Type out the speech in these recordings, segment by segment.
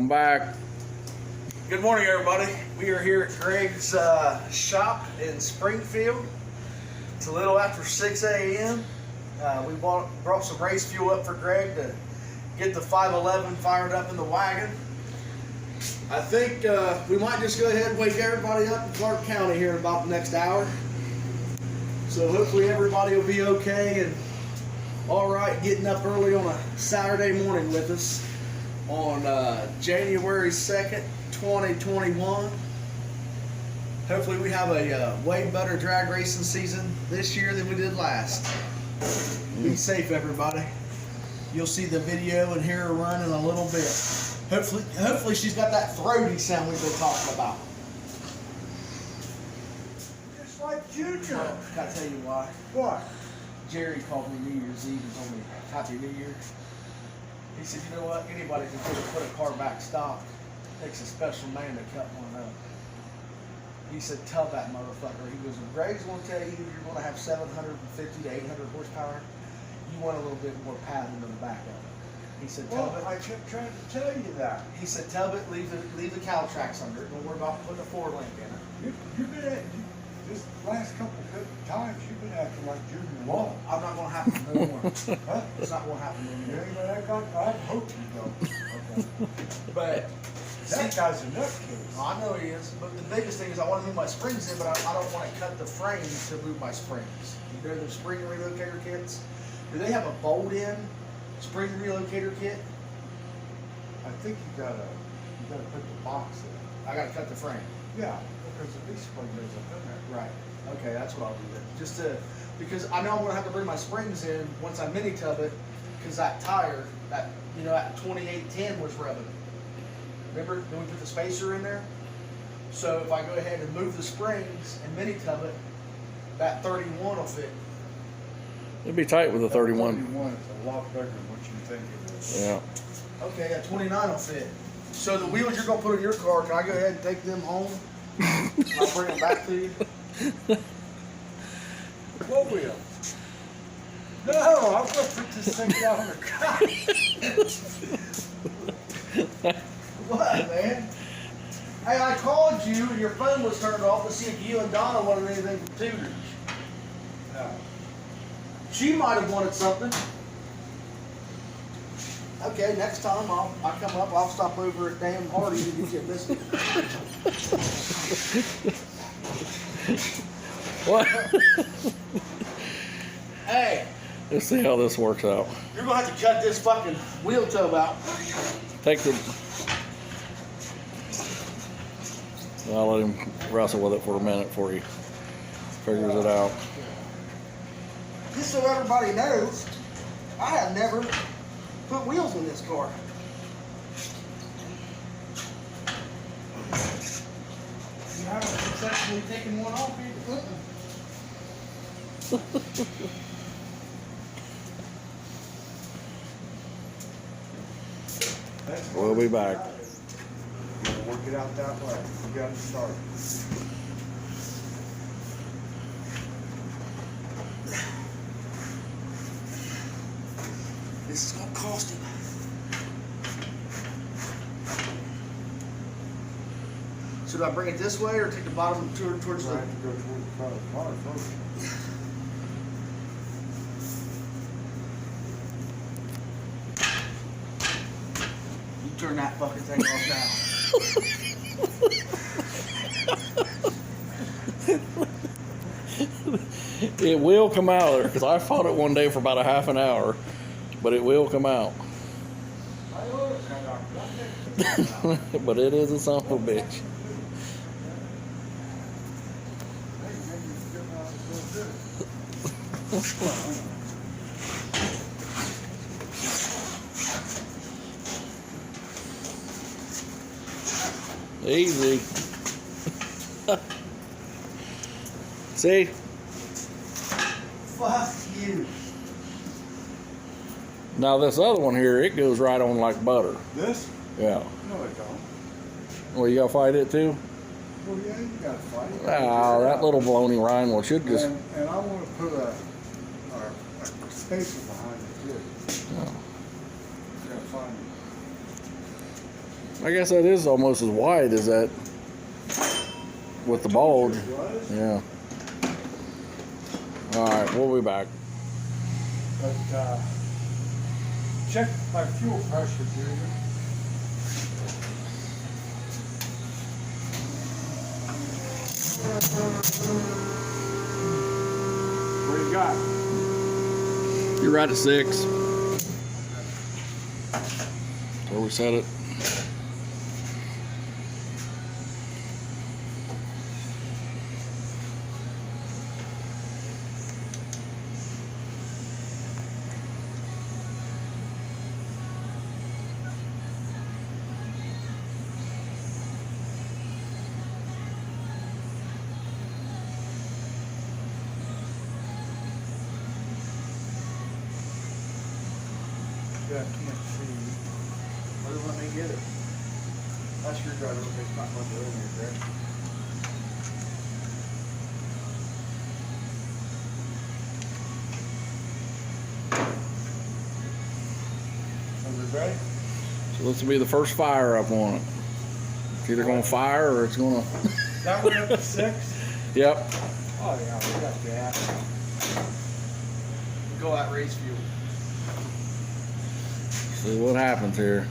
back. Good morning, everybody. We are here at Greg's shop in Springfield. It's a little after 6 a.m. We brought some race fuel up for Greg to get the 511 fired up in the wagon. I think we might just go ahead and wake everybody up in Clark County here in about the next hour. So hopefully everybody will be okay and all right getting up early on a Saturday morning with us on January 2nd, 2021. Hopefully we have a way better drag racing season this year than we did last. Be safe, everybody. You'll see the video and hear her run in a little bit. Hopefully she's got that throaty sound we've been talking about. Just like Junior. Can I tell you why? What? Jerry called me New Year's Eve and told me Happy New Year. He said, you know what? Anybody can put a car back stock. Takes a special man to cut one up. He said, tell that motherfucker. He goes, if Greg's going to tell you you're going to have 750 to 800 horsepower, you want a little bit more padding in the back of it. He said, Well, Tubit. I kept trying to tell you that. He said, Tubit, leave the cow tracks under it. Don't worry about putting a 4-link in it. You've been at this last couple of times. You've been acting like Junior. Well, I'm not going to happen no more. Huh? It's not going to happen no You more. ain't gonna act like I hope you don't. Okay. But That guy's a nutcase. I know he is, but the biggest thing is I want to move my springs in, but I don't want to cut the frames to move my springs. You know those spring relocator kits? Do they have a bolt-in spring relocator kit? I think you gotta put the box in. I got to cut the frame. Yeah, because at least spring goes up in there. Right. Okay, that's what I'll do then. Just to, because I know I'm going to have to bring my springs in once I mini tub it, because that tire, that 2810 was rubbing. Remember when we put the spacer in there? So if I go ahead and move the springs and mini tub it, that 31 will fit. It'd be tight with a 31. 31 is a lot bigger than what you think it is. Yeah. Okay, that 29 will fit. So the wheels you're going to put in your car, can I go ahead and take them home? I'll bring them back to you. What wheel? No, I'm gonna put this thing down in the car. What, man? Hey, I called you and your phone was turned off to see if you and Donna wanted anything from Tudor's. No. She might have wanted something. Okay, next time I come up, I'll stop over at Damn Hardy to get you a biscuit. What? Hey, Let's see how this works out. you're gonna have to cut this fucking wheel tub out. Take the. I'll let him wrestle with it for a minute before he figures it out. Just so everybody knows, I have never put wheels in this car. You haven't successfully taken one off either. We'll be back. You gotta work it out that way. You gotta start. This is gonna cost him. So do I bring it this way or take the bottom towards I the... have to go toward the front of the car first. You turn that fucking thing off now. It will come out there because I fought it one day for about a half an hour, but it will come out. But it is a son of a bitch. Easy. See? Fuck you. Now this other one here, it goes right on like butter. This? Yeah. No, it don't. Well, you gotta fight it too? Well, yeah, you gotta fight it. Ah, that little baloney Ryan will should just. And I want to put a spacer behind it too. Oh. Gotta find I guess that is almost as wide as that with the bulge. Yeah. All right, we'll be back. But check my fuel pressure, Junior. What do you got? You're right at 6. Where we set it. Yeah, I can't see. Why don't let me get it? That screwdriver will take not much of it, Greg. Are we ready? So this will be the first fire up on it. It's either going to fire or it's going to. That one up to 6? Yep. Oh yeah, we got that. Go out race fuel. See what happens here.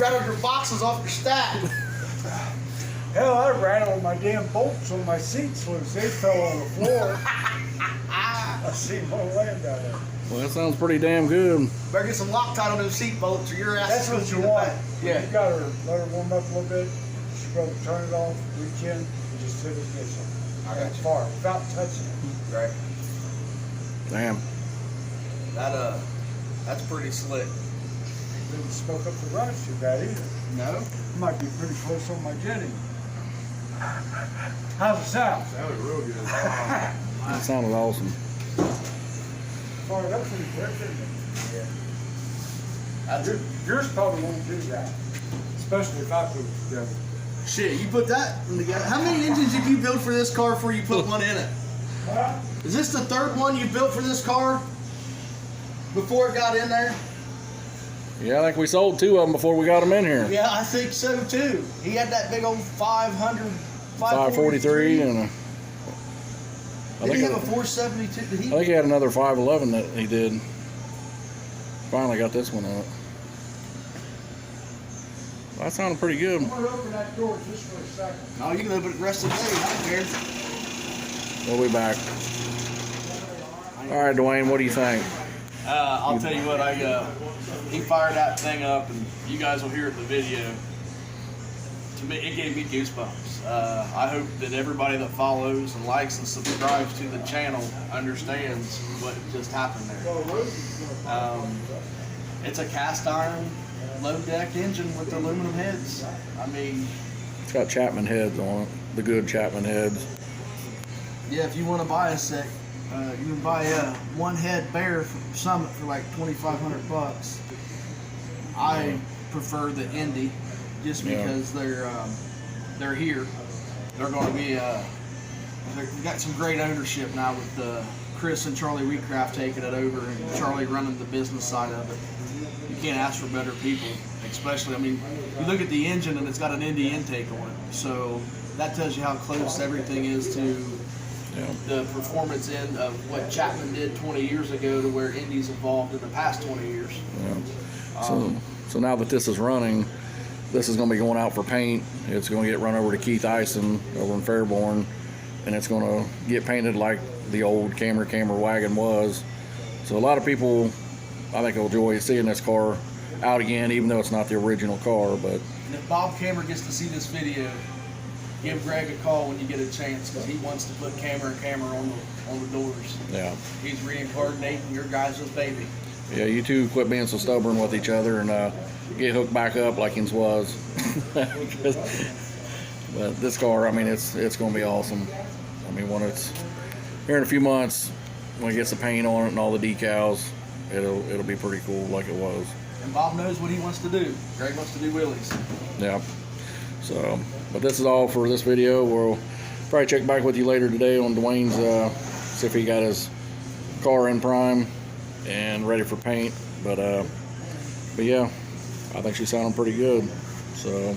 rattled your boxes off your stack. Hell, I rattled my damn bolts on my seats loose. They fell on the floor. I see them all laying down there. Well, that sounds pretty damn good. Better get some Loctite on those seat bolts or your ass That's is what gonna you be want. back. Yeah. You gotta let her warm up a little bit. She's gonna turn it off, reach in, and just hit it against it. I got you. Far, without touching it. Right. Damn. That's pretty slick. Didn't smoke up the rush too bad either. No? Might be pretty close on my jetting. How's it sound? That was real good. That sounded awesome. Fired up pretty quick, didn't it? Yeah. That's Yours probably won't do that. Especially if I put it together. shit, you put that in together. How many engines did you build for this car before you put one in it? Huh? Is this the third one you built for this car? Before it got in there? Yeah, I think we sold 2 of them before we got them in here. Yeah, I think so too. He had that big old 500, 543 and Did he have a 472? Did he? I think he had another 511 that he did. Finally got this one out. Well, that sounded pretty good. I'm gonna open that door just for a second. No, you can open it the rest of the day. I don't care. We'll be back. All right, Dwayne, what do you think? I'll tell you what, he fired that thing up, and you guys will hear it in the video. To me, it gave me goosebumps. I hope that everybody that follows and likes and subscribes to the channel understands what just happened there. It's a cast iron low deck engine with aluminum heads. I mean, It's got Chapman heads on it, the good Chapman heads. Yeah, if you want to buy a set, you can buy a one head Bear from Summit for like $2,500. I prefer the Indy just because they're here. They're going to be they've got some great ownership now with Chris and Charlie Wheatcraft taking it over and Charlie running the business side of it. You can't ask for better people, especially, I mean, you look at the engine and it's got an Indy intake on it, so that tells you how close everything is to the performance end of what Chapman did 20 years ago to where Indy's evolved in the past 20 years. Yeah. So now that this is running, this is going to be going out for paint. It's going to get run over to Keith Ison over in Fairborn, and it's going to get painted like the old Camry wagon was. So a lot of people, I think, will enjoy seeing this car out again, even though it's not the original car. But And if Bob Cameron gets to see this video, give Greg a call when you get a chance, because he wants to put camera on the doors. yeah, He's reincarnating your guys' baby. yeah, you two quit being so stubborn with each other and get hooked back up like his was. But this car, I mean, it's going to be awesome. I mean, when it's here in a few months, when it gets the paint on it and all the decals, it'll be pretty cool like it was. And Bob knows what he wants to do. Greg wants to do wheelies. Yeah. So, but this is all for this video. We'll probably check back with you later today on Dwayne's, see if he got his car in prime and ready for paint. But yeah, I think she's sounding pretty good. So,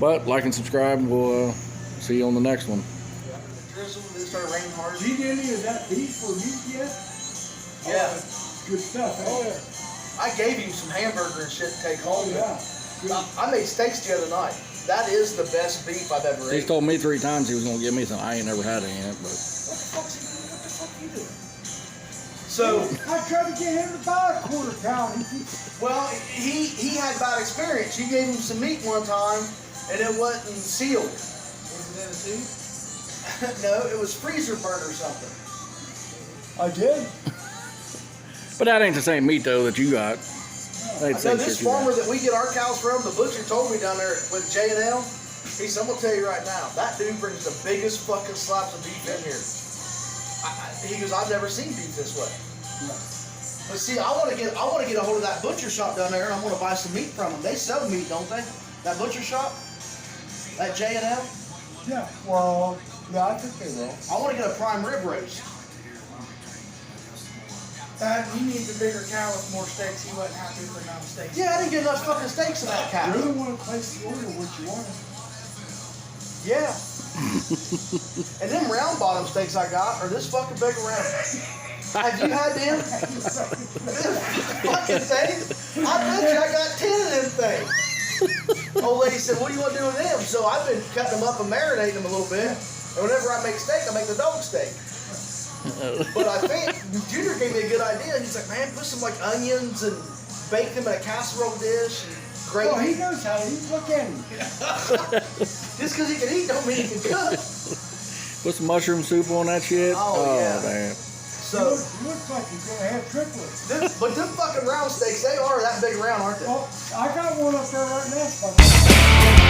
but like and subscribe. We'll see you on the next one. Drizzle, it started raining hard. Did you get any of that beef for meat yet? Yeah. Good stuff. Oh, yeah. I gave him some hamburger and shit to take home. Oh, yeah. Good. I made steaks the other night. That is the best beef I've ever He's eaten. told me 3 times he was gonna give me some. I ain't never had any yet, but What the fuck you doing? So, I tried to get him to buy a quarter pound. well, he had bad experience. You gave him some meat one time, and it wasn't sealed. Was it in a tube? No, it was freezer burn or something. I did. but that ain't the same meat though that you got. I know this farmer that we get our cows from, the butcher told me down there with J&L, he said, I'm going to tell you right now, that dude brings the biggest fucking slabs of beef in here. He goes, I've never seen beef this way. But see, I want to get a hold of that butcher shop down there, and I'm going to buy some meat from them. They sell meat, don't they? That butcher shop? That J&L? Yeah. Well, yeah, I think they will. I want to get a prime rib roast. He needs a bigger cow with more steaks. He wasn't happy with the amount of steaks. Yeah, I didn't get enough fucking steaks in that cow. You're the one who placed the order what you wanted. Yeah. And them round bottom steaks I got are this fucking big around. Have you had them? Fucking things? I bet you I got 10 of them things. Old lady said, what do you want to do with them? So I've been cutting them up and marinating them a little bit. And whenever I make steak, I make the dog steak. But I think Junior gave me a good idea. He's like, man, put some like onions and bake them in a casserole dish and gravy. Oh, he knows how to eat. Look at him. Just because he can eat don't mean he can cook. Put some mushroom soup on that shit. Oh, yeah. Damn. So, He looks like he's going to have triplets. but them fucking round steaks, they are that big around, aren't they? Oh, I got one up there right now.